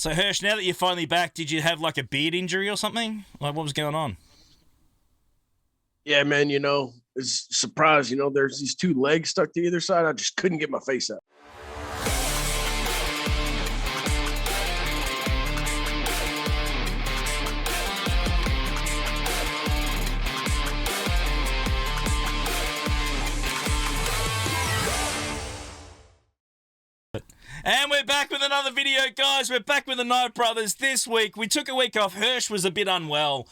So, Hirsch, now that you're finally back, did you have like a beard injury or something? Like, what was going on? Yeah, man, it's a surprise. There's these two legs stuck to either side. I just couldn't get my face out. And we're back with another video, guys. We're back with the Knight Brothers this week. We took a week off. Hirsch was a bit unwell.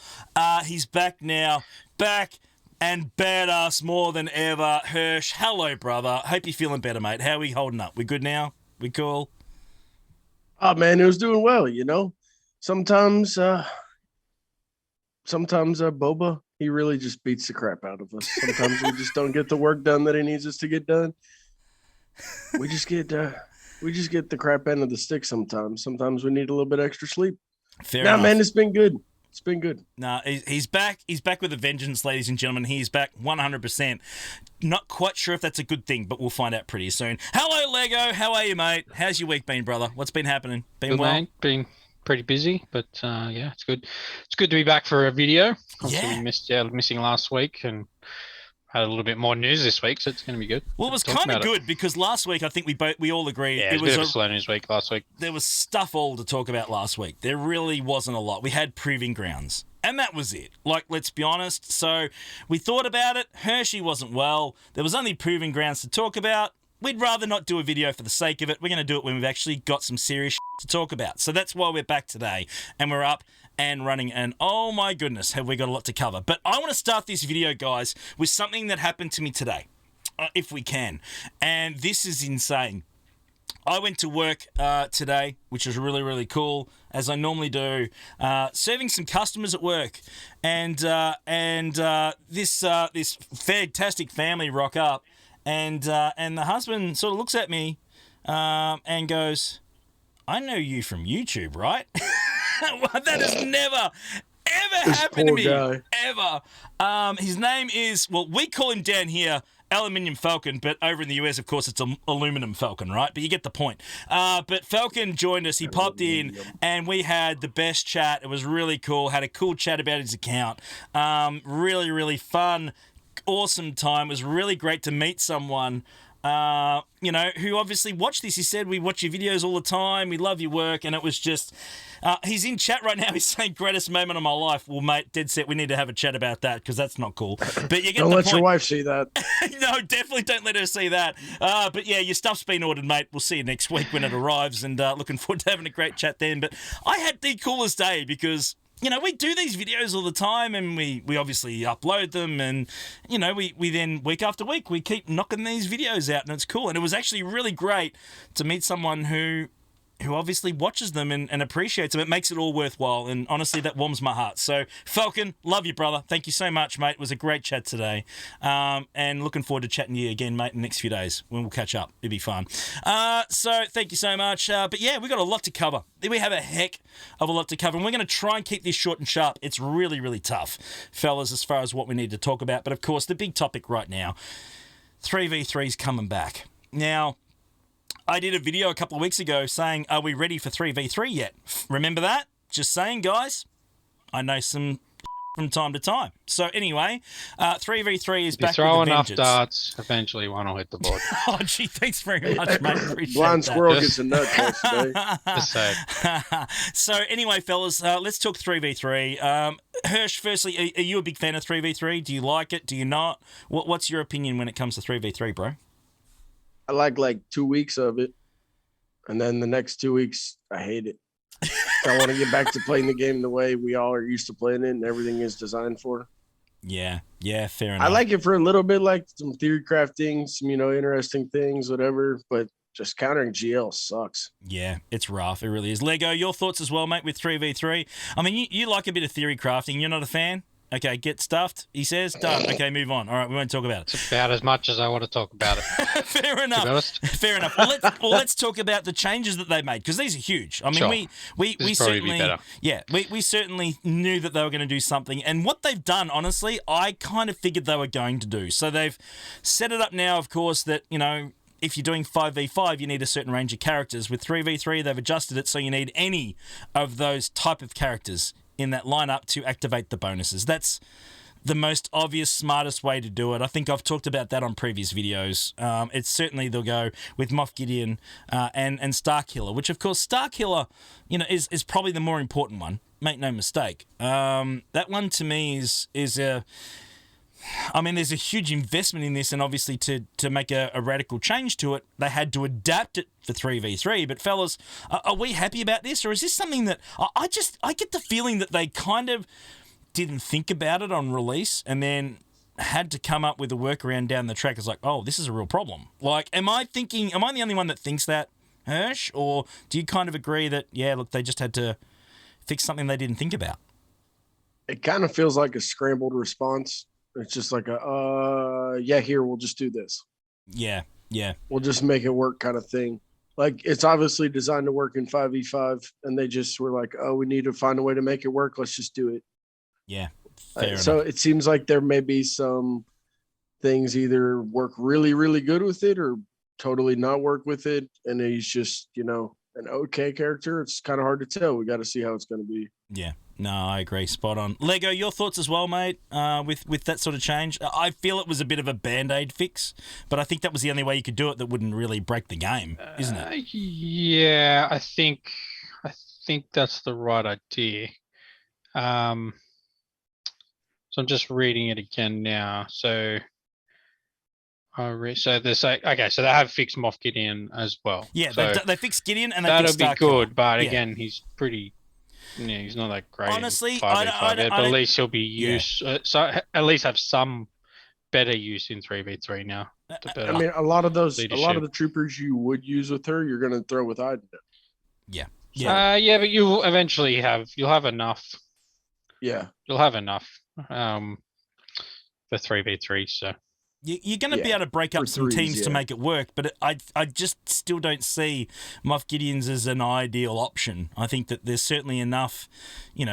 He's back now. Back and badass more than ever. Hirsch, hello, brother. Hope you're feeling better, mate. How are we holding up? We good now? We cool? Oh, man, it was doing well, Sometimes Boba, he really just beats the crap out of us. Sometimes we just don't get the work done that he needs us to get done. We just get the crap end of the stick sometimes. Sometimes we need a little bit extra sleep. Fair enough. Man, it's been good. It's been good. No, he's back. He's back with a vengeance, ladies and gentlemen. He's back 100%. Not quite sure if that's a good thing, but we'll find out pretty soon. Hello, Lego. How are you, mate? How's your week been, brother? What's been happening? Been good, well? Mate. Been pretty busy, but yeah, it's good. It's good to be back for a video. Obviously, we missing last week and had a little bit more news this week, so it's going to be good. Well, it was kind of good because last week I think we all agreed it was a bit of a slow news week last week. There was stuff all to talk about last week. There really wasn't a lot. We had proving grounds, and that was it. Like, let's be honest. So we thought about it. Hershey wasn't well. There was only proving grounds to talk about. We'd rather not do a video for the sake of it. We're going to do it when we've actually got some serious to talk about. So that's why we're back today, and we're up and running, and oh my goodness, have we got a lot to cover. But I want to start this video, guys, with something that happened to me today, if we can. And this is insane. I went to work today, which was really, really cool, as I normally do, serving some customers at work. And this fantastic family rock up, and the husband sort of looks at me and goes, "I know you from YouTube, right?" That has never, ever happened to me. Guy. Ever. His name is, well, we call him down here Aluminium Falcon, but over in the US, of course, it's Aluminum Falcon, right? But you get the point. But Falcon joined us. He popped in, and we had the best chat. It was really cool. Had a cool chat about his account. Really, really fun, awesome time. It was really great to meet someone who obviously watched this. He said, "We watch your videos all the time. We love your work." And it was just, he's in chat right now. He's saying, "Greatest moment of my life." Well, mate, dead set. We need to have a chat about that because that's not cool. But you get don't the let point. Your wife see that. No, definitely don't let her see that. But yeah, your stuff's been ordered, mate. We'll see you next week when it arrives, and looking forward to having a great chat then. But I had the coolest day because, we do these videos all the time, and we obviously upload them, and, we then, week after week, we keep knocking these videos out, and it's cool. And it was actually really great to meet someone who obviously watches them and appreciates them. It makes it all worthwhile, and honestly, that warms my heart. So, Falcon, love you, brother. Thank you so much, mate. It was a great chat today, and looking forward to chatting to you again, mate, in the next few days when we'll catch up. It'll be fun. So, thank you so much. But yeah, we've got a lot to cover. We have a heck of a lot to cover, and we're going to try and keep this short and sharp. It's really, really tough, fellas, as far as what we need to talk about. But, of course, the big topic right now, 3v3's coming back. Now, I did a video a couple of weeks ago saying, are we ready for 3v3 yet? Remember that? Just saying, guys. I know some from time to time. So anyway, 3v3 is back with a vengeance. Throw enough darts, eventually one will hit the board. Oh, gee, thanks very much, mate. Appreciate Blind that. squirrel gets a nut test today. Just say. So anyway, fellas, let's talk 3v3. Hirsch, firstly, are you a big fan of 3v3? Do you like it? Do you not? What's your opinion when it comes to 3v3, bro? I like 2 weeks of it, and then the next 2 weeks I hate it. I want to get back to playing the game the way we all are used to playing it, and everything is designed for. Yeah, fair enough. I like it for a little bit, like some theory crafting, some interesting things, whatever. But just countering GL sucks. Yeah, it's rough. It really is. Lego, your thoughts as well, mate, with 3v3. I mean, you like a bit of theory crafting. You're not a fan? Okay, get stuffed, he says. Done. Okay, move on. All right, we won't talk about it. It's about as much as I want to talk about it. Fair enough. To be honest. Fair enough. Well, let's talk about the changes that they made, because these are huge. I mean, Sure. we certainly, we certainly knew that they were going to do something, and what they've done, honestly, I kind of figured they were going to do. So they've set it up now, of course, that if you're doing 5v5, you need a certain range of characters. With 3v3, they've adjusted it so you need any of those type of characters in that lineup to activate the bonuses. That's the most obvious, smartest way to do it. I think I've talked about that on previous videos. It's certainly they'll go with Moff Gideon and Starkiller, which of course Starkiller, is probably the more important one. Make no mistake. That one to me is a. I mean, there's a huge investment in this, and obviously to make a radical change to it, they had to adapt it for 3v3. But fellas, are we happy about this, or is this something that I get the feeling that they kind of didn't think about it on release and then had to come up with a workaround down the track? It's like, oh, this is a real problem. Like, am I the only one that thinks that, Hirsch? Or do you kind of agree that, yeah, look, they just had to fix something they didn't think about? It kind of feels like a scrambled response. It's just like here, we'll just do this. Yeah. We'll just make it work kind of thing. Like, it's obviously designed to work in 5v5, and they just were like, oh, we need to find a way to make it work. Let's just do it. Yeah. Fair So enough. it seems like there may be some things either work really, really good with it or totally not work with it. And he's just, an okay character. It's kind of hard to tell. We got to see how it's going to be. Yeah. No, I agree. Spot on. Lego, your thoughts as well, mate, with that sort of change? I feel it was a bit of a Band-Aid fix, but I think that was the only way you could do it that wouldn't really break the game, isn't it? Yeah, I think that's the right idea. So I'm just reading it again now. So so they have fixed Moff Gideon as well. Yeah, so they fixed Gideon and they that'll fixed be Starkiller. good. But Yeah. again, he's pretty. Yeah, he's not that great. Honestly, in I 5v5 yet, but don't- at least he'll be used. So at least have some better use in 3v3 now. I mean, a lot of the leadership. troopers you would use with her, you're going to throw with Iden. Yeah. But you'll eventually you'll have enough. Yeah. You'll have enough for 3v3. So You're going to be able to break up For some threes, teams to yeah. make it work, but I just still don't see Moff Gideon's as an ideal option. I think that there's certainly enough,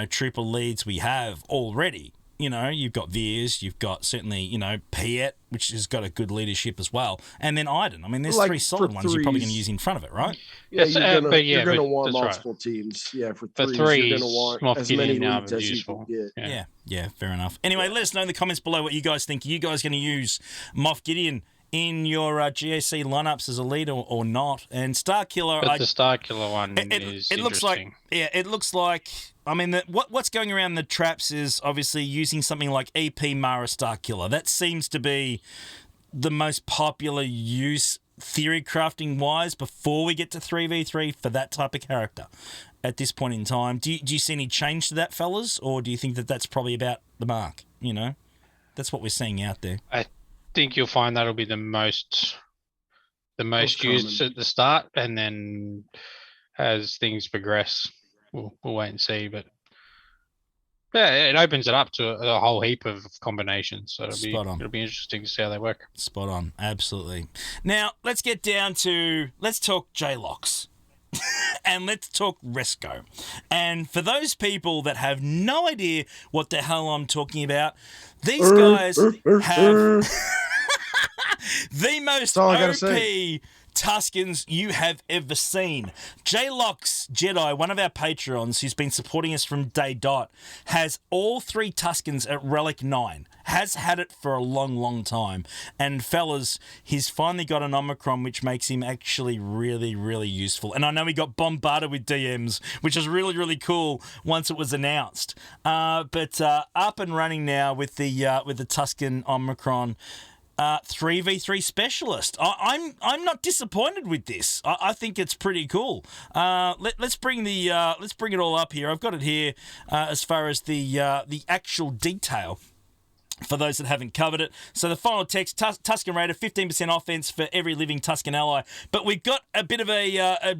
trooper leads we have already. You've got Veers, you've got certainly, Piet, which has got a good leadership as well, and then Iden. I mean, there's Like, three solid for ones you're probably threes- going to use in front of it, right? Yeah, Yes, you're gonna but want that's right. multiple teams. Yeah, for For threes, threes, you're gonna want Moff as many Gideon now leads is as you useful. can get. Yeah, fair enough. Anyway, let us know in the comments below what you guys think. Are you guys going to use Moff Gideon in your GAC lineups as a lead or not? And Starkiller, But the Starkiller one It is looks like, interesting. it looks like. I mean, what's going around the traps is obviously using something like EP Mara Starkiller. That seems to be the most popular use theory crafting wise before we get to 3v3 for that type of character at this point in time. Do you see any change to that, fellas, or do you think that that's probably about the mark? That's what we're seeing out there. I think you'll find that'll be the most used common. at the start, and then as things progress, we'll wait and see. But yeah, it opens it up to a whole heap of combinations. So Spot on. it'll be interesting to see how they work. Spot on, absolutely. Now let's talk J-Locks. And let's talk Resco. And for those people that have no idea what the hell I'm talking about, these guys have the most all I gotta OP say. Tuskens you have ever seen. J-Locks Jedi, one of our Patreons who's been supporting us from day dot, has all 3 Tuskens at Relic 9. Has had it for a long, long time. And fellas, he's finally got an Omicron, which makes him actually really, really useful. And I know he got bombarded with DMs, which is really, really cool once it was announced. But up and running now with the Tusken Omicron. 3v3 specialist. I'm not disappointed with this. I think it's pretty cool. Let's bring it all up here. I've got it here as far as the actual detail. For those that haven't covered it. So the final text, Tusken Raider, 15% offense for every living Tusken ally. But we've got a bit of a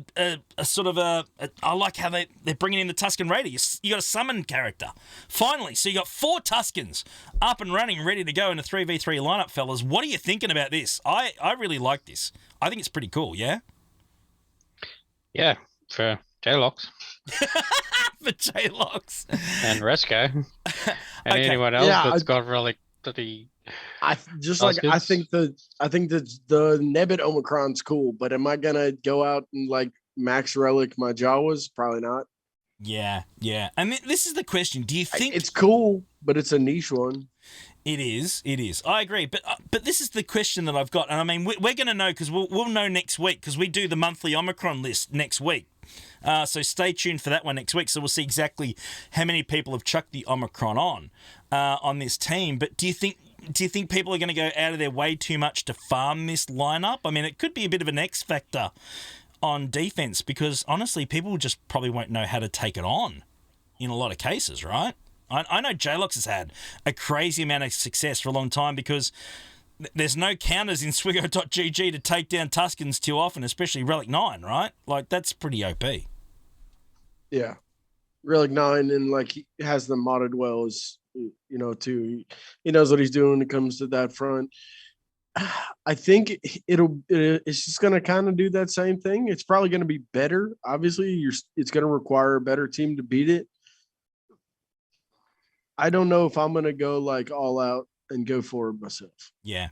sort of I like how they're bringing in the Tusken Raider. You got a summon character. Finally, so you got 4 Tuskens up and running, ready to go in a 3v3 lineup, fellas. What are you thinking about this? I really like this. I think it's pretty cool, yeah? Yeah, for J-Locks For J-Locks. and Resco and Okay. anyone else Yeah, that's got Relic that he. I think the Nebit Omicron's cool, but am I gonna go out and like max relic my Jawas? Probably not. Yeah. I mean, this is the question. Do you think It's cool, but it's a niche one? It is. I agree, but this is the question that I've got, and I mean, we're going to know because we'll know next week because we do the monthly Omicron list next week. So stay tuned for that one next week. So we'll see exactly how many people have chucked the Omicron on this team. But do you think people are going to go out of their way too much to farm this lineup? I mean, it could be a bit of an X factor on defense because honestly, people just probably won't know how to take it on in a lot of cases, right? I know J-Lox has had a crazy amount of success for a long time because there's no counters in Swiggo.gg to take down Tuskens too often, especially Relic 9, right? Like, that's pretty OP. Yeah. Relic 9, and like he has them modded well as, too. He knows what he's doing when it comes to that front. I think it's just going to kind of do that same thing. It's probably going to be better. Obviously, it's going to require a better team to beat it. I don't know if I'm going to go like all out and go for it myself. Yeah.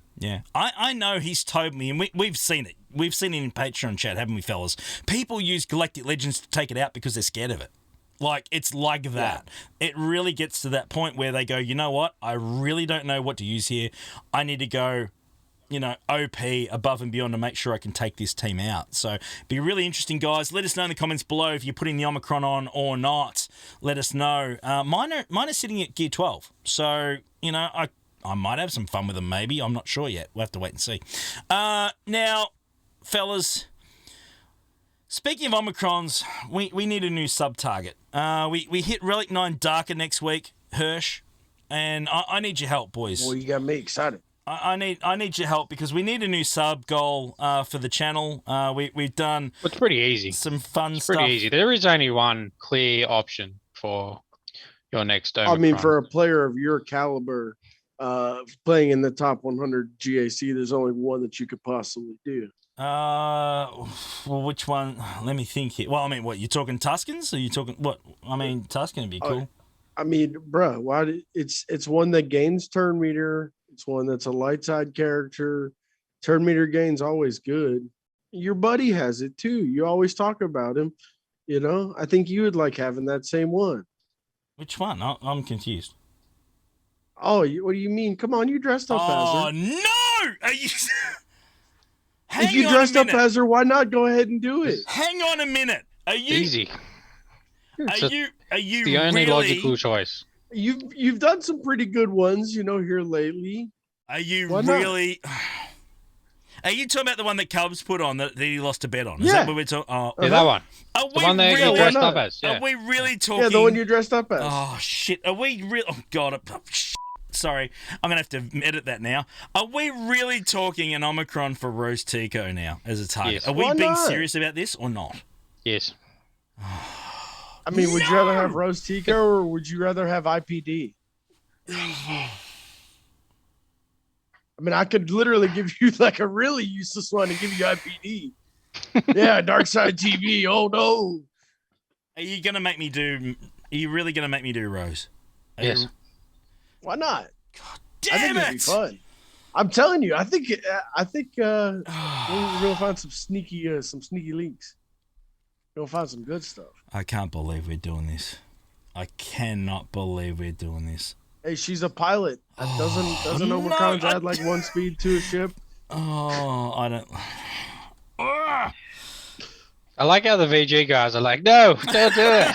I know he's told me, and we've seen it. We've seen it in Patreon chat, haven't we, fellas? People use Galactic Legends to take it out because they're scared of it. Like, it's like that. Yeah. It really gets to that point where they go, you know what? I really don't know what to use here. I need to go, OP above and beyond to make sure I can take this team out. So, be really interesting, guys. Let us know in the comments below if you're putting the Omicron on or not. Let us know. Mine are sitting at Gear 12. So, I might have some fun with them maybe. I'm not sure yet. We'll have to wait and see. Now, fellas, speaking of Omicrons, we need a new sub-target. We hit Relic 9 Darker next week, Hirsch, and I need your help, boys. Well, you got me excited. I need your help because we need a new sub goal for the channel. We've done. It's pretty easy. Some fun stuff. Pretty easy. There is only one clear option for your next Omicron. I mean, for a player of your caliber, playing in the top 100 GAC, there's only one that you could possibly do. Well, which one? Let me think here. Well, I mean, what, you talking Tuskens? Or you talking what? I mean, Tusken would be cool. I mean, bro, why? It's one that gains turn meter. It's one that's a light side character. Turn meter gain's always good. Your buddy has it too. You always talk about him. I think you would like having that same one. Which one? I'm confused. Oh, what do you mean? Come on, you dressed up as her. Oh, no! Are you... If you dressed up as her, why not go ahead and do it? Hang on a minute. Are you... Easy. Are you the only really... logical choice. You've done some pretty good ones, here lately. Are you really? Are you talking about the one that Cubs put on that he lost a bet on? Is that what we're talking? Oh, yeah, that one. Are the one that you dressed up as. Yeah. Are we really talking? Yeah, the one you dressed up as. Oh shit! Are we real? Oh god! Shit. Sorry, I'm gonna have to edit that now. Are we really talking an Omicron for Rose Tico now as a target? Yes. Are we being serious about this or not? Yes. I mean, would you rather have Rose Tico or would you rather have IPD? I mean, I could literally give you like a really useless one and give you IPD. Yeah, Dark Side TV. Oh no. Are you really gonna make me do Rose? Yes. Why not? God damn it'd be fun. I'm telling you. I think we're gonna find some sneaky leaks. We'll find some good stuff. I can't believe we're doing this. I cannot believe we're doing this. Hey, she's a pilot. Doesn't Omicron add like 1 speed to a ship? Oh, I don't. I like how the VG guys are like, no, don't do it.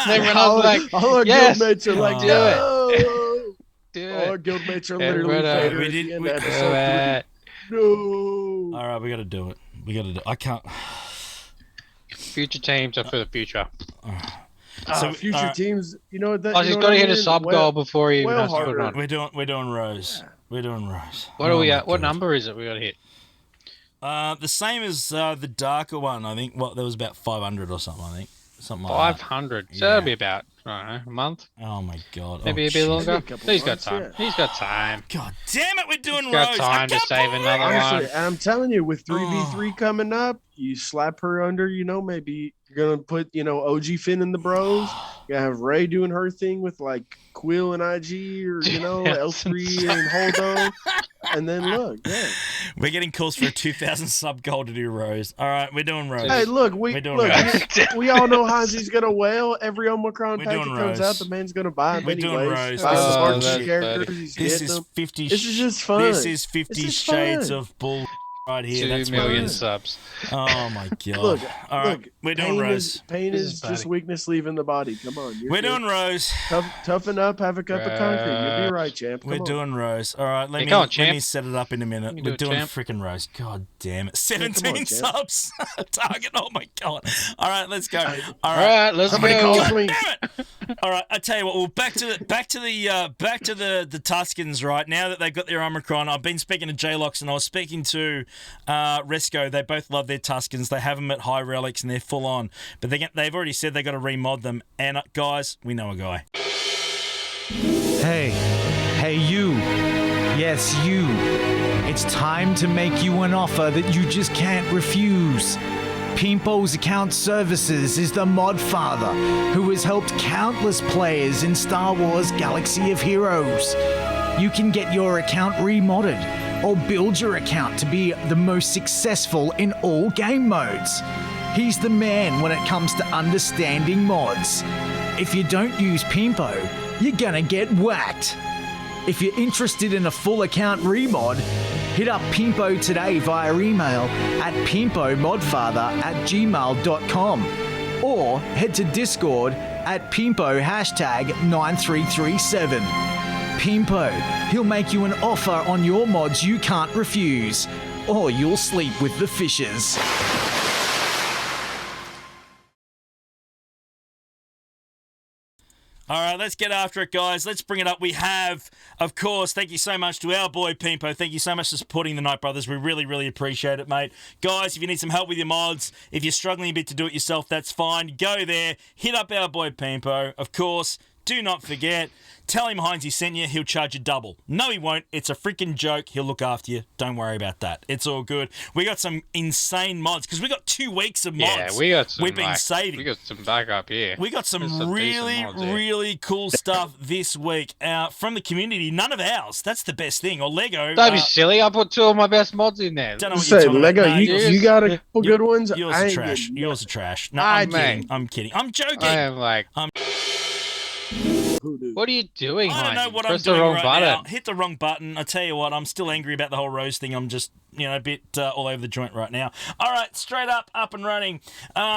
Everyone else like, all our yes, guildmates are like, no. Do All our it. guildmates are literally fader at the end of episode 3. No. All right, we got to do it. I can't. Future teams are for the future. So future teams, he's got to hit a sub goal before he even has to put it on. We're doing Rose. Yeah. We're doing Rose. What are we at? What number is it we got to hit? The same as the darker one, I think. Well, there was about 500 or something, I think. Something like 500. So that'll be about, I don't know, a month. Oh my god. Maybe a bit longer. He's got time. Yeah. He's got time. God damn it, we're doing He's Rose. got time to save another one. Honestly, and I'm telling you, with 3v3 coming up, you slap her under, maybe you're gonna put, OG Finn in the bros. You have Ray doing her thing with like Quill and IG, or L3 and Holdo, and then look, yeah. We're getting calls for a 2,000 sub goal to do Rose. All right, we're doing Rose. Hey, look, We're doing Rose. we all know Hansi's gonna wail every Omicron We're pack that doing comes Rose. out. The man's gonna buy them We're doing anyways. Rose. Buy This the is Spartan bullshit. characters. He's This getting is them. 50. This is just fun. This is 50 This is shades fun. of bull right here. 2 That's million what- subs. Oh my god. Look, All right, look. we're doing Rose. Pain This is is just bad. weakness leaving the body. Come on, you're We're good. doing Rose. Toughen up. Have a cup of concrete. You'll be right, champ. Come We're on. doing Rose. All right, let Yeah, me come on, let champ. me set it up in a minute. You can We're do it, doing champ. freaking Rose. God damn it. come 17 on, champ. subs. Target. Oh my god. All right, let's go. All All right. right, let's Somebody go. calls me. Damn it! All right, I tell you what. Well, back to the Tuscans. Right now that they've got their Omicron, I've been speaking to J-Lox and I was speaking to Resco. They both love their Tuscans. They have them at high relics and they're full on. But they've already said they got to remod them. And guys, we know a guy. Hey you. Yes, you. It's time to make you an offer that you just can't refuse. Pimpo's Account Services is the mod father who has helped countless players in Star Wars Galaxy of Heroes. You can get your account remodded or build your account to be the most successful in all game modes. He's the man when it comes to understanding mods. If you don't use Pimpo, you're gonna get whacked. If you're interested in a full account remod, hit up Pimpo today via email at pimpomodfather@gmail.com or head to Discord at Pimpo #9337. Pimpo, he'll make you an offer on your mods you can't refuse, or you'll sleep with the fishes. All right, let's get after it, guys. Let's bring it up. We have, of course, thank you so much to our boy Pimpo. Thank you so much for supporting the Night Brothers. We really, really appreciate it, mate. Guys, if you need some help with your mods, if you're struggling a bit to do it yourself, that's fine. Go there, hit up our boy Pimpo. Of course, do not forget, tell him Heinz sent you, he'll charge you double. No, he won't. It's a freaking joke. He'll look after you. Don't worry about that. It's all good. We got some insane mods because we got 2 weeks of mods. Yeah, we got some. We've been saving. We got some backup here. We got some There's some really, decent mods here. really cool stuff this week from the community. None of ours. That's the best thing. Or Lego. Don't be silly. I put 2 of my best mods in there. Don't know what Say, you're talking Lego, about. No, you got a couple good ones. Yours I are ain't trash. getting Yours are trash. No, Ah, I'm man. kidding. I'm kidding. I'm joking. I am like, hoodoo. what are you doing, I don't know Heinz? what Press I'm doing the wrong right button. now. Hit the wrong button. I tell you what, I'm still angry about the whole Rose thing. I'm just, a bit all over the joint right now. All right, straight up and running.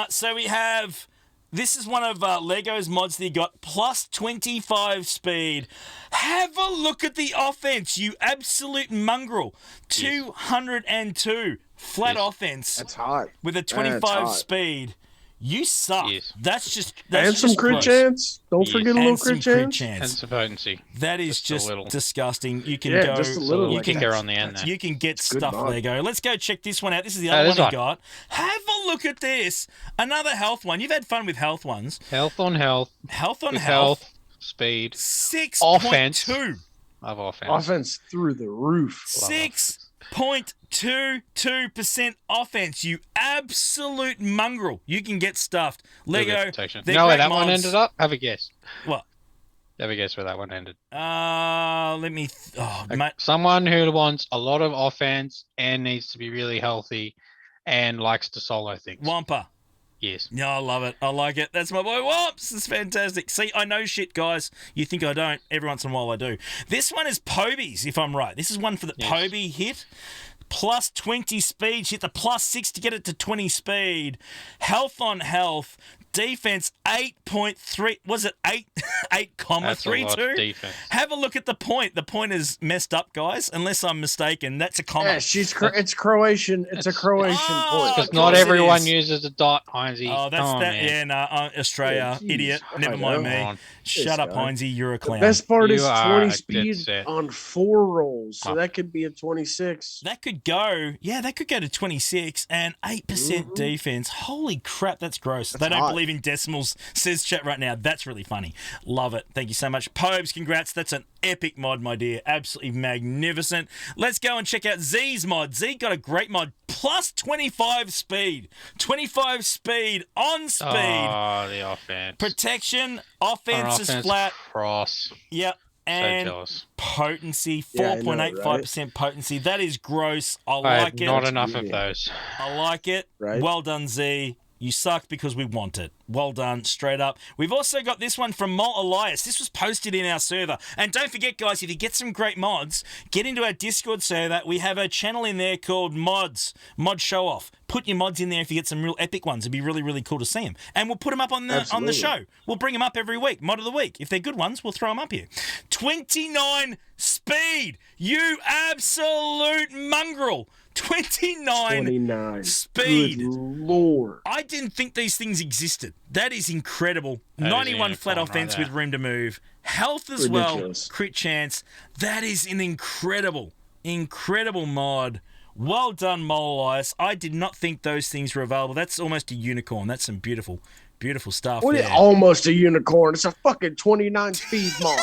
So we have... This is one of Lego's mods that you got, plus 25 speed. Have a look at the offense, you absolute mongrel. 202 flat Yes. offense That's hot. with a That's 25 hot. speed. You suck. Yes. That's just And some crit gross. chance. Don't Yes. forget a little And some crit crit chance. And chance. some potency. That is Just a just little. disgusting. You can Yeah, go. just a little. You like can kicker that's- on the end that's- there. You can get good stuff, mod. Lego. Let's go check this one out. This is the Oh, other this one one. you got. Have a look at this. Another health one. You've had fun with health ones. Health on health. Health on With health. speed 6.2. of offense. Offense through the roof. 6.22% offense. You absolute mongrel. You can get stuffed. Little bit Lego. of protection. they're You know where great that one mods. ended up? Have a guess. What? Have a guess where that one ended. Let me. Mate. Someone who wants a lot of offense and needs to be really healthy and likes to solo things. Wampa. Yes. Yeah, I love it. I like it. That's my boy Womps. It's fantastic. See, I know shit, guys. You think I don't. Every once in a while I do. This one is Poby's, if I'm right. This is one for the Yes. Poby hit. Plus 20 speed. Hit the plus 6 to get it to 20 speed. Health on health. Defense 8.3. Was it 8? 8.32? Defense. Have a look at the point. The point is messed up, guys. Unless I'm mistaken. That's a comma. Yeah, it's Croatian. It's a Croatian Oh, point. Because of not course it everyone is. uses a dot, Heinzie. Oh, that's Come on, that. man. Yeah, no, Australia, Yeah, geez, idiot. I Never mind know. me. Come on. Shut up, guy. Heinzie. You're a The clown. best part You is are 20 a speed dead set. on 4 rolls, so Oh. that could be a 26. That could go. Yeah, that could go to 26 and 8% Mhm. defense. Holy crap, that's gross. That's They don't hot. believe believe in decimals, says chat right now. That's really funny. Love it. Thank you so much. Pobes, congrats. That's an epic mod, my dear. Absolutely magnificent. Let's go and check out Z's mod. Z got a great mod. Plus 25 speed. 25 speed on speed. Oh, the offense. Protection. Offense is flat. Cross. Yep. And So jealous. potency, Yeah, I know, 4.85% potency. That is gross. I I like had it. not enough of those. I like it. Right. Well done, Z. You suck because we want it. Well done, straight up. We've also got this one from Malt Elias. This was posted in our server. And don't forget, guys, if you get some great mods, get into our Discord server. We have a channel in there called Mods, Mod Show Off. Put your mods in there if you get some real epic ones. It'd be really, really cool to see them. And we'll put them up on the show. We'll bring them up every week. Mod of the week. If they're good ones, we'll throw them up here. 29 speed. You absolute mongrel. 29 speed. Good Lord. I didn't think these things existed. That is incredible. That is 91 flat unicorn offense right with room to move. Health as well. Ridiculous. Crit chance. That is an incredible mod. Well done, Molias. I did not think those things were available. That's almost a unicorn. That's some beautiful stuff What is there. almost a unicorn? It's a fucking 29 speed mod.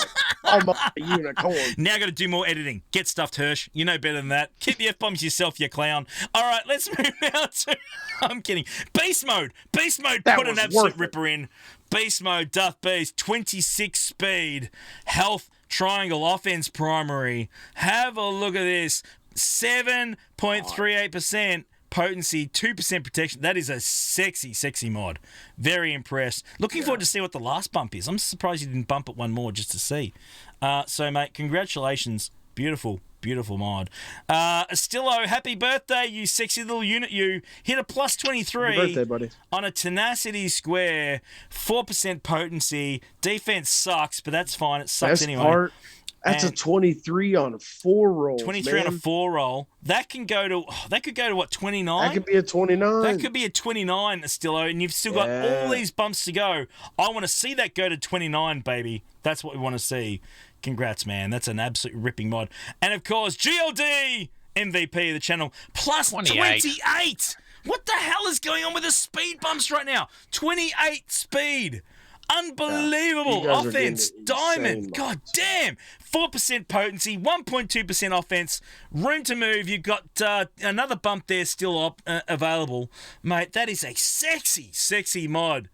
Almost a unicorn. Now got to do more editing. Get stuffed, Hirsch. You know better than that. Keep the F-bombs yourself, you clown. All right, let's move now to... I'm kidding. Beast mode. Beast mode That put an was absolute worth it. ripper in. Beast mode, Duff Beast, 26 speed. Health, triangle, offense, primary. Have a look at this. 7.38%. Potency, 2% protection. That is a sexy mod. Very impressed. Looking forward to see what the last bump is. I'm surprised you didn't bump it one more just to see. So, mate, congratulations. Beautiful mod. Estillo, happy birthday, you sexy little unit. You hit a plus 23 Happy birthday, buddy. on a tenacity square, 4% potency. Defense sucks, but that's fine. It sucks Best anyway. part, that's And- a 23 on a 4 roll. 23 on a 4 roll. That could go to what, 29? That could be a 29. That could be a 29, Estillo, and you've still got all Yeah. these bumps to go. I want to see that go to 29, baby. That's what we want to see. Congrats, man. That's an absolute ripping mod. And, of course, GLD, MVP of the channel, plus 28. What the hell is going on with the speed bumps right now? 28 speed. Unbelievable. you guys are Offense. getting Diamond. insane God damn. 4% potency, 1.2% offense, room to move. You've got another bump there still available. Mate, that is a sexy mod.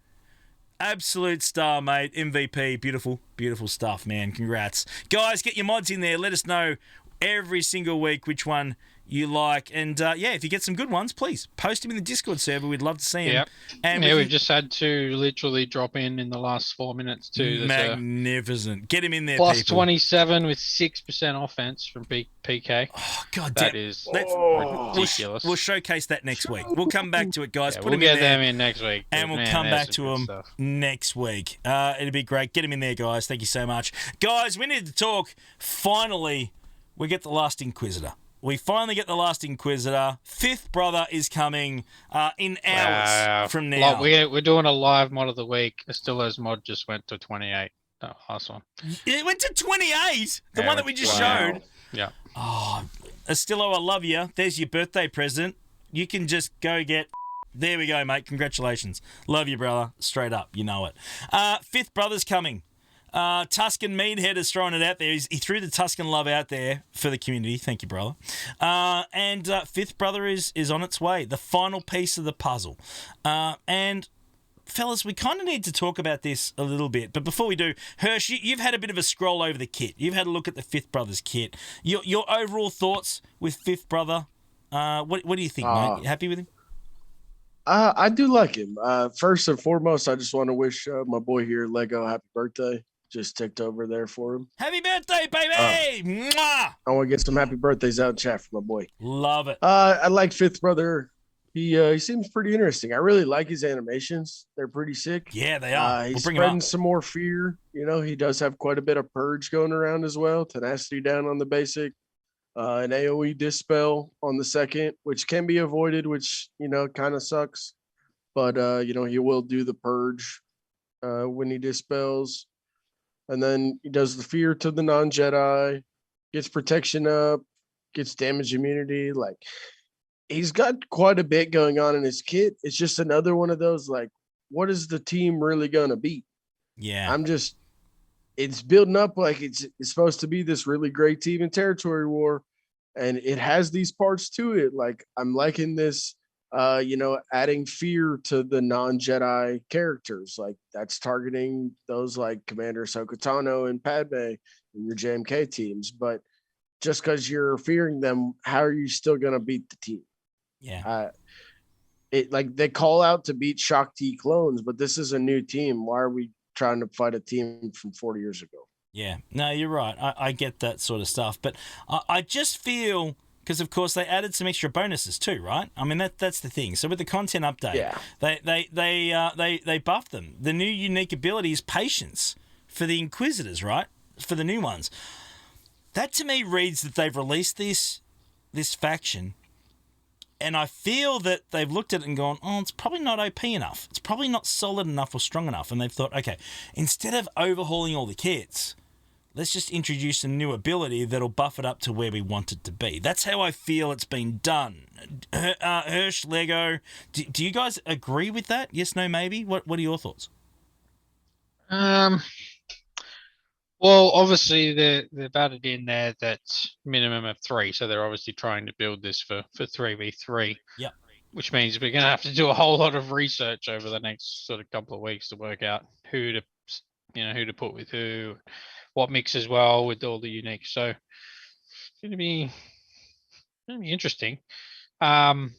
Absolute star, mate. MVP. Beautiful stuff, man. Congrats. Guys, get your mods in there. Let us know every single week which one you like. And, if you get some good ones, please post them in the Discord server. We'd love to see them. Yep. And We've just had to literally drop in the last 4 minutes too. There's a magnificent. Get him in there, plus people. 27 with 6% offense from PK. Oh, God That damn. is Oh. ridiculous. We'll showcase that next week. We'll come back to it, guys. Yeah, Put we'll them in get there. them in next week. And we'll Man, come there's back some to good them stuff. next week. It'll be great. Get them in there, guys. Thank you so much. Guys, we need to talk. Finally, we get the last Inquisitor. We finally get the last Inquisitor. Fifth brother is coming in hours from now. We're doing a live mod of the week. Estillo's mod just went to 28. The last one. It went to 28? The Yeah, one that we just wow. showed? Yeah. Oh, Estillo, I love you. There's your birthday present. You can just go get... There we go, mate. Congratulations. Love you, brother. Straight up. You know it. Fifth brother's coming. Tuscan Meathead is throwing it out there. He threw the Tuscan love out there for the community. Thank you, brother. And Fifth Brother is on its way. The final piece of the puzzle. And fellas, we kind of need to talk about this a little bit. But before we do, Hirsch, you've had a bit of a scroll over the kit. You've had a look at the Fifth Brothers kit. Your overall thoughts with Fifth Brother? What do you think, mate? You happy with him? I do like him. First and foremost, I just want to wish my boy here, Lego, happy birthday. Just ticked over there for him. Happy birthday, baby! Mwah! I want to get some happy birthdays out in chat for my boy. Love it. I like Fifth Brother. He seems pretty interesting. I really like his animations. They're pretty sick. Yeah, they are. He's We'll bring him spreading up. some more fear. You know, he does have quite a bit of purge going around as well. Tenacity down on the basic. An AoE dispel on the second, which can be avoided, which, kind of sucks. But, he will do the purge when he dispels. And then he does the fear to the non-Jedi, gets protection up, gets damage immunity. Like, he's got quite a bit going on in his kit. It's just another one of those, like, what is the team really going to be? Yeah. It's building up like it's supposed to be this really great team in Territory War, and it has these parts to it. Like I'm liking this, adding fear to the non-Jedi characters. Like that's targeting those like Commander Ahsoka Tano and Padme and your JMK teams. But just because you're fearing them, how are you still going to beat the team? Yeah. It like they call out to beat Shaak Ti clones, but this is a new team. Why are we trying to fight a team from 40 years ago? Yeah, no, you're right. I get that sort of stuff, but I just feel, because of course they added some extra bonuses too, right? I mean that's the thing. So with the content update, they buffed them. The new unique ability is patience for the Inquisitors, right? For the new ones. That to me reads that they've released this faction, and I feel that they've looked at it and gone, oh, it's probably not OP enough. It's probably not solid enough or strong enough. And they've thought, okay, instead of overhauling all the kits, let's just introduce a new ability that'll buff it up to where we want it to be. That's how I feel it's been done. Hirsch, Lego, do you guys agree with that? Yes, no, maybe? What are your thoughts? Well, obviously they've added in there that minimum of 3, so they're obviously trying to build this for 3v3. Yeah. Which means we're going to have to do a whole lot of research over the next sort of couple of weeks to work out who to put with who, what mixes well with all the unique. So it's going to be interesting. In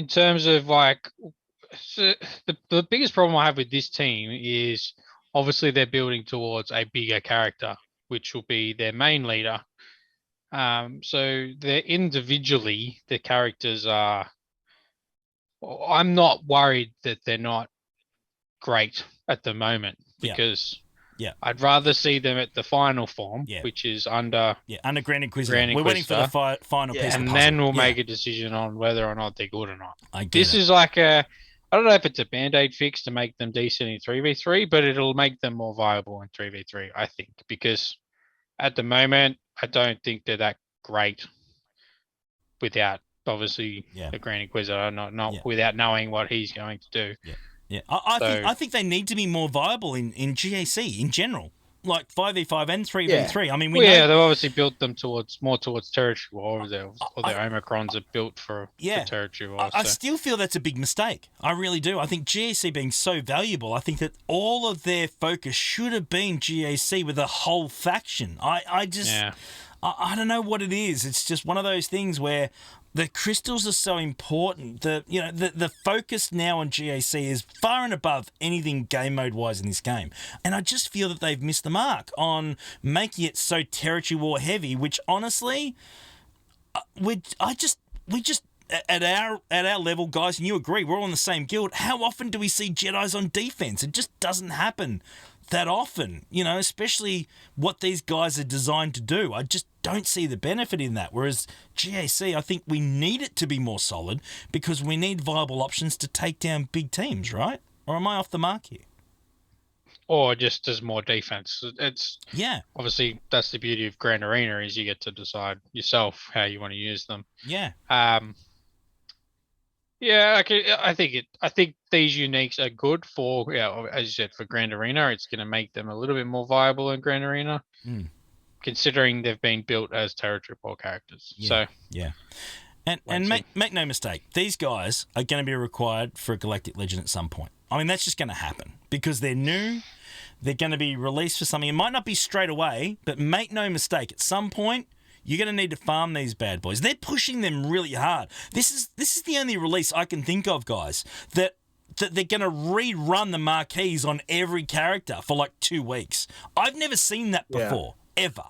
terms of like, so the biggest problem I have with this team is obviously they're building towards a bigger character, which will be their main leader. So they're individually, the characters are, I'm not worried that they're not great at the moment, because I'd rather see them at the final form, which is under Grand Inquisitor. We're waiting for the final piece of the puzzle. And then we'll make a decision on whether or not they're good or not. This is like I don't know if it's a band-aid fix to make them decent in 3v3, but it'll make them more viable in 3v3, I think, because at the moment, I don't think they're that great without, obviously, the Grand Inquisitor, not without knowing what he's going to do. Yeah. I think they need to be more viable in GAC in general, like 5v5 and 3v3. I mean, they've obviously built them more towards Territory War, or the Omicrons are built for Territory War. I still feel that's a big mistake. I really do. I think GAC being so valuable, I think that all of their focus should have been GAC with a whole faction. I don't know what it is. It's just one of those things where the crystals are so important. The focus now on GAC is far and above anything game mode wise in this game, and I just feel that they've missed the mark on making it so Territory War heavy. Which honestly, we just at our level, guys, and you agree, we're all in the same guild. How often do we see Jedis on defense? It just doesn't happen that often, especially what these guys are designed to do. I just don't see the benefit in that. Whereas GAC, I think we need it to be more solid because we need viable options to take down big teams, right? Or am I off the mark here? Or just as more defense. It's obviously that's the beauty of Grand Arena is you get to decide yourself how you want to use them. Yeah. I think these uniques are good for, as you said, for Grand Arena. It's going to make them a little bit more viable in Grand Arena, considering they've been built as Territory War characters. And make no mistake, these guys are going to be required for a Galactic Legend at some point. I mean, that's just going to happen because they're new. They're going to be released for something. It might not be straight away, but make no mistake, at some point, you're going to need to farm these bad boys. They're pushing them really hard. This is the only release I can think of, guys, that they're going to rerun the marquees on every character for like 2 weeks. I've never seen that before, ever.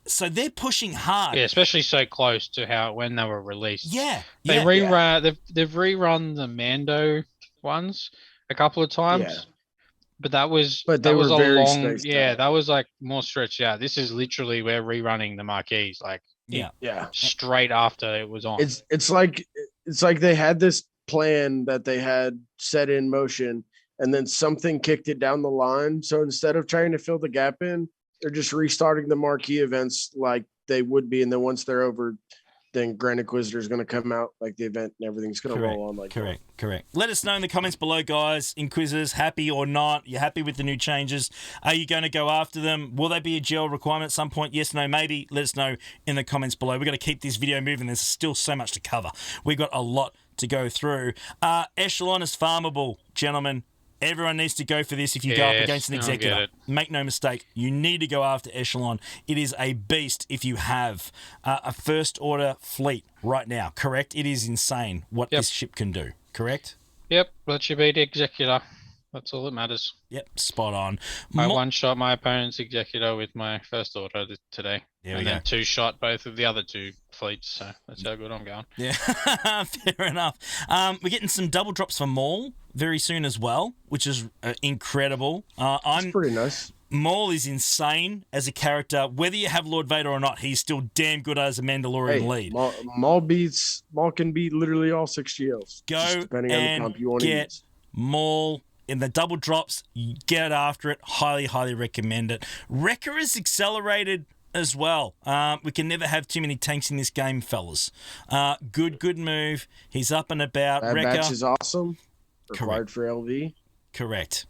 So they're pushing hard. Yeah, especially so close to when they were released. They've rerun the Mando ones a couple of times. Yeah. But that was a long that was like more stretched out. This is literally we're rerunning the marquees straight after it was on. It's like they had this plan that they had set in motion and then something kicked it down the line. So instead of trying to fill the gap in, they're just restarting the marquee events like they would be, and then once they're over, then Grand Inquisitor is going to come out, like the event and everything's going to roll on like that. Correct. Let us know in the comments below, guys. Inquisitors, happy or not? You happy with the new changes? Are you going to go after them? Will they be a GL requirement at some point? Yes, no, maybe. Let us know in the comments below. We've got to keep this video moving. There's still so much to cover. We've got a lot to go through. Echelon is farmable, gentlemen. Everyone needs to go for this if you go up against an Executor. Make no mistake, you need to go after Echelon. It is a beast if you have a First Order fleet right now, correct? It is insane what this ship can do, correct? Yep, let you beat the Executor. That's all that matters. Yep, spot on. I one-shot my opponent's Executor with my First Order today. And then two-shot both of the other two fleets, so that's how good I'm going. Yeah, fair enough. We're getting some double drops for Maul very soon as well, which is incredible. That's pretty nice. Maul is insane as a character. Whether you have Lord Vader or not, he's still damn good as a Mandalorian lead. Maul can beat literally all 6 GLs. Go depending on the comp you want to use. Maul in the double drops. You get after it. Highly, highly recommend it. Wrecker is accelerated as well. We can never have too many tanks in this game, fellas. Good move. He's up and about. That Wrecker match is awesome. Required for LV. Correct.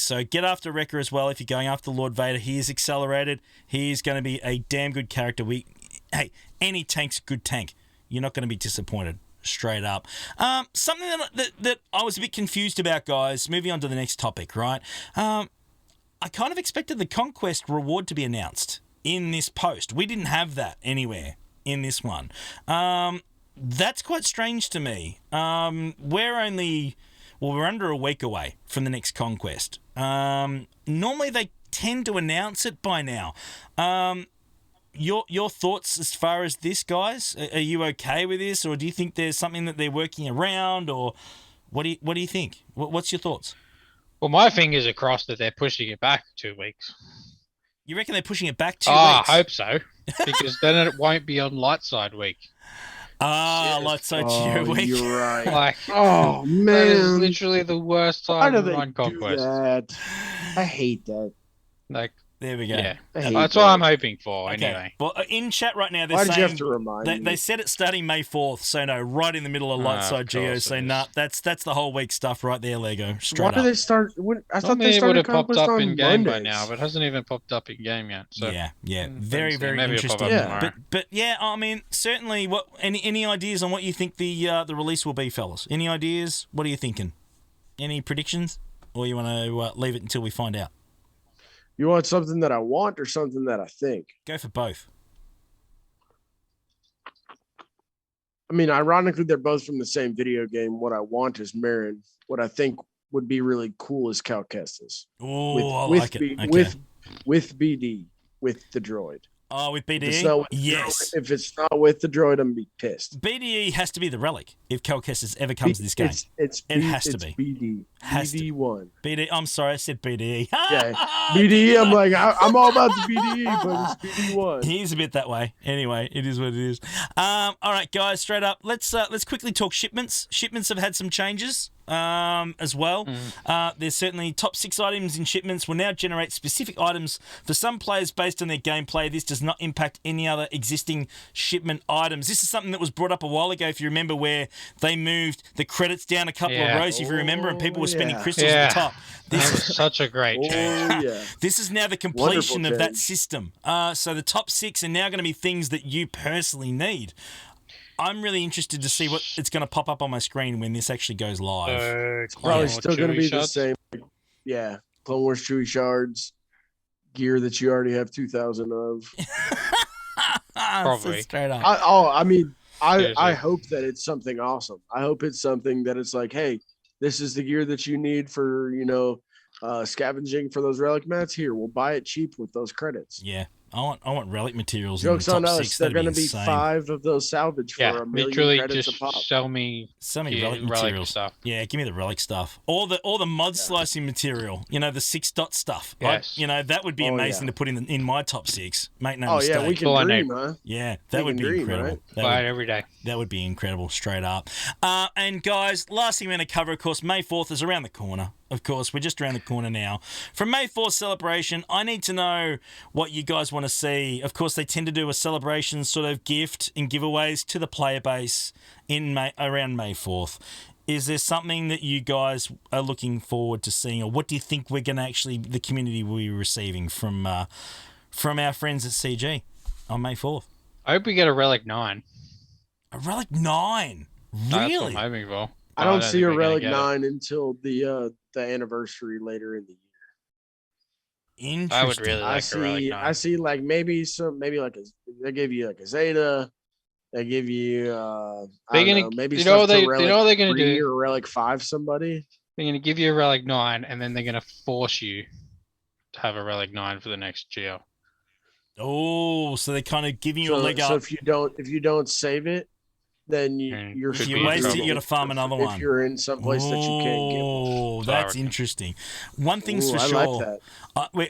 So get after Wrecker as well if you're going after Lord Vader. He is accelerated. He is going to be a damn good character. Hey, any tank's a good tank. You're not going to be disappointed. Straight up. Something that I was a bit confused about, guys. Moving on to the next topic, right? I kind of expected the Conquest reward to be announced in this post. We didn't have that anywhere in this one. That's quite strange to me. We're under a week away from the next Conquest. Normally they tend to announce it by now. Your thoughts as far as this, guys? Are you okay with this, or do you think there's something that they're working around, or what do you think? What's your thoughts? Well, my fingers are crossed that they're pushing it back 2 weeks. You reckon they're pushing it back 2 weeks? I hope so, because then it won't be on Lightside Week. Lightside week. You're right. Like, oh man, that is literally the worst time to run do Conquest. that? I hate that. Like, there we go. yeah, I hate that's that. what I'm hoping for. Okay. Anyway, Well, in chat right now, they're Why did you saying have to remind me? they said it starting May 4th, so no, right in the middle of Lightside Geo. course So it nah, is. that's the whole week stuff right there, Lego. Straight Why up. do they start? I thought normally they it would started have popped Conquest up on in game by Mondays. now, but it hasn't even popped up in game yet. So Yeah, let very me see. Maybe it'll pop interesting. up tomorrow. But yeah, I mean, certainly. What any ideas on what you think the release will be, fellas? Any ideas? What are you thinking? Any predictions, or you want to leave it until we find out? You want something that I want or something that I think? Go for both. I mean, ironically, they're both from the same video game. What I want is Marin. What I think would be really cool is Cal Kestis. Oh, I like it. Okay. With BD, with the droid. Oh, with If it's BDE? not with the Yes. droid- if it's not with the droid, I'm gonna be pissed. BDE has to be the relic if Cal Kestis ever comes to this game. It has to be. BD. Has to. BD1. BD, I'm sorry, I said BDE. Yeah, BDE. I'm like, I'm all about the BDE, but it's BD1. He's a bit that way. Anyway, it is what it is. All right, guys, straight up. Let's quickly talk shipments. Shipments have had some changes as well. There's certainly top 6 items in shipments will now generate specific items for some players based on their gameplay. This does not impact any other existing shipment items. This is something that was brought up a while ago, if you remember, where they moved the credits down a couple of rows, if you remember, and people were spending crystals at the top. That was such a great change. Yeah. This is now the completion Wonderful of that change. system. So the top 6 are now going to be things that you personally need. I'm really interested to see what it's going to pop up on my screen when this actually goes live. Probably still going to be the same. Yeah. Clone Wars Chewy Shards, gear that you already have 2,000 of. Probably. So straight up. I mean, I Seriously. hope that it's something awesome. I hope it's something that it's like, hey, this is the gear that you need for, scavenging for those relic mats. Here, we'll buy it cheap with those credits. Yeah. I want relic materials Jokes in on the top us. 6. They're That'd going to be insane. 5 of those salvage for Yeah, a million literally credits just a pop. sell me So many Yeah, relic relic materials. stuff. Yeah, give me the relic stuff. Or the mod slicing material. The 6 dot stuff. Yes. That would be Oh, amazing yeah. to put in my top 6. Make no Oh, mistake. yeah, we can Full on dream, huh? Yeah, that we would can be dream, incredible. right? That buy would- it every day. That would be incredible, straight up. And guys, last thing we're going to cover, of course, May 4th is around the corner. Of course, we're just around the corner now. From May 4th celebration, I need to know what you guys want want to see? Of course, they tend to do a celebration sort of gift and giveaways to the player base in around May 4th. Is there something that you guys are looking forward to seeing, or what do you think we're going to actually, the community will be receiving from our friends at CG on May 4th? I hope we get a Relic 9. A Relic 9? That's what Really? I'm hoping for. I don't see think a we're gonna Relic get it. 9 until the anniversary later in the year. Interesting. I would really like a Relic 9. I see like maybe like they give you like a Zeta. They give you I They're don't gonna- know, maybe you know what stuff to they- Relic you know what they're gonna 3 do? or Relic 5 somebody. They're going to give you a Relic 9, and then they're going to force you to have a Relic 9 for the next GL. Oh, so they're kind of giving you a leg So up. if you don't save it, then Mm, you're could If you be in waste it, trouble. you got to farm another if one. you're in some place that you can't get. Oh, I that's reckon. interesting. One thing's Ooh, for I sure. like that.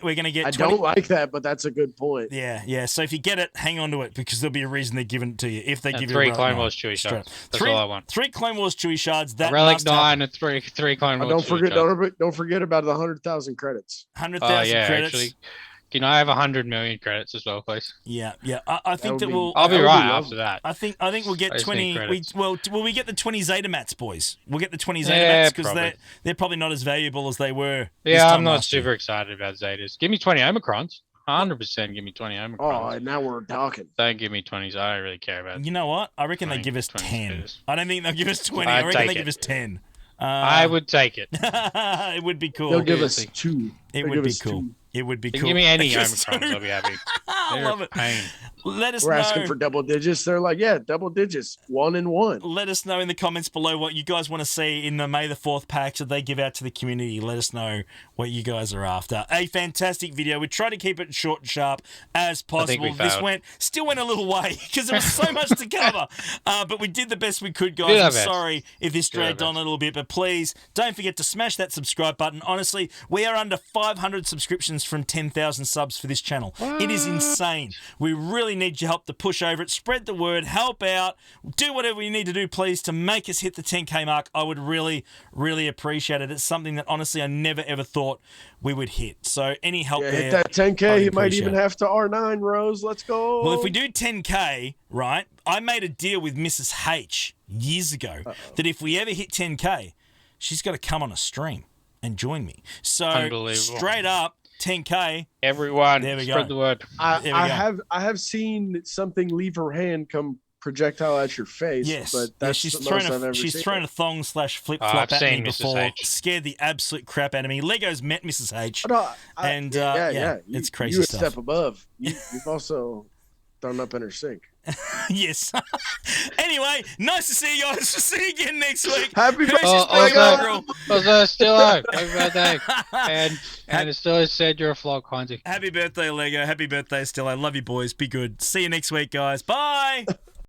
We're going to get I 20 don't like that, but that's a good point. Yeah. So if you get it, hang on to it because there'll be a reason they're giving it to you. If they And give you 3 a Clone Relic Wars 9, Chewie straight shards. up. That's all I want. 3 Clone Wars Chewie shards. A That Relic must happen. 9 and 3 Clone Oh, Wars don't Chewie forget shards. don't forget about the 100,000 credits. 100,000 Oh, yeah, credits. actually. Can I have 100 million credits as well, please? Yeah. I think would that be- we'll. I'll be that would be right lovely. after that. I think we'll get I just need 20. credits. Will we get the 20 Zeta mats, boys? We'll get the 20 Zeta Yeah, mats because probably. they're probably not as valuable as they were. this Yeah, time I'm not last year. super excited about Zetas. Give me 20 Omicrons. 100% give me 20 Oh, Omicrons. now we're talking. Don't give me 20s. I don't really care about it. You know what? I reckon they 20 give us 20 10. Zetas. I don't think they'll give us 20. I I'd reckon they take give it. us 10. I would take it. It would be cool. They'll give us Obviously. 2. It They'll would give be us cool. 2. It would be You cool. can give me any Because- Omicrons, I'll be happy. I They're love a it. pain. Let us We're know. asking for double digits. They're like, yeah, double digits, 1 and 1. Let us know in the comments below what you guys want to see in the May the 4th packs that they give out to the community. Let us know what you guys are after. A fantastic video. We try to keep it short and sharp as possible. we This failed. still went a little way because there was so much to cover. But we did the best we could, guys. Did our I'm best. sorry if this Did our dragged on a best. little bit, but please don't forget to smash that subscribe button. Honestly, we are under 500 subscriptions from 10,000 subs for this channel. It is insane. We really need your help to push over it. Spread the word. Help out. Do whatever you need to do, please, to make us hit the 10K mark. I would really, really appreciate it. It's something that, honestly, I never, ever thought we would hit. So any help Yeah, there. hit that 10K. I'd You might appreciate even it. have to R9, Rose. Let's go. Well, if we do 10K, right, I made a deal with Mrs. H years ago that if we ever hit 10K, she's got to come on a stream and join me. So Unbelievable. straight up, 10K. Everyone, There we spread go. the word. There we I go. have seen something leave her hand come projectile at your face. Yes, but yeah, that's she's the thrown most I've ever she's seen thrown it. a thong slash flip Oh, flop I've at me seen Mrs. before. H. Scared the absolute crap out of me. Lego's met Mrs. H. No, And, yeah, it's You- crazy You a stuff. step above. You've also thrown up in her sink. Yes. Anyway, nice to see you guys. We'll see you again next week. Happy Precious birthday, Lego Lego! girl. Stilo, happy birthday. And it still said you're a flog, Quincy. Happy birthday, Lego. Happy birthday, still. I love you, boys. Be good. See you next week, guys. Bye.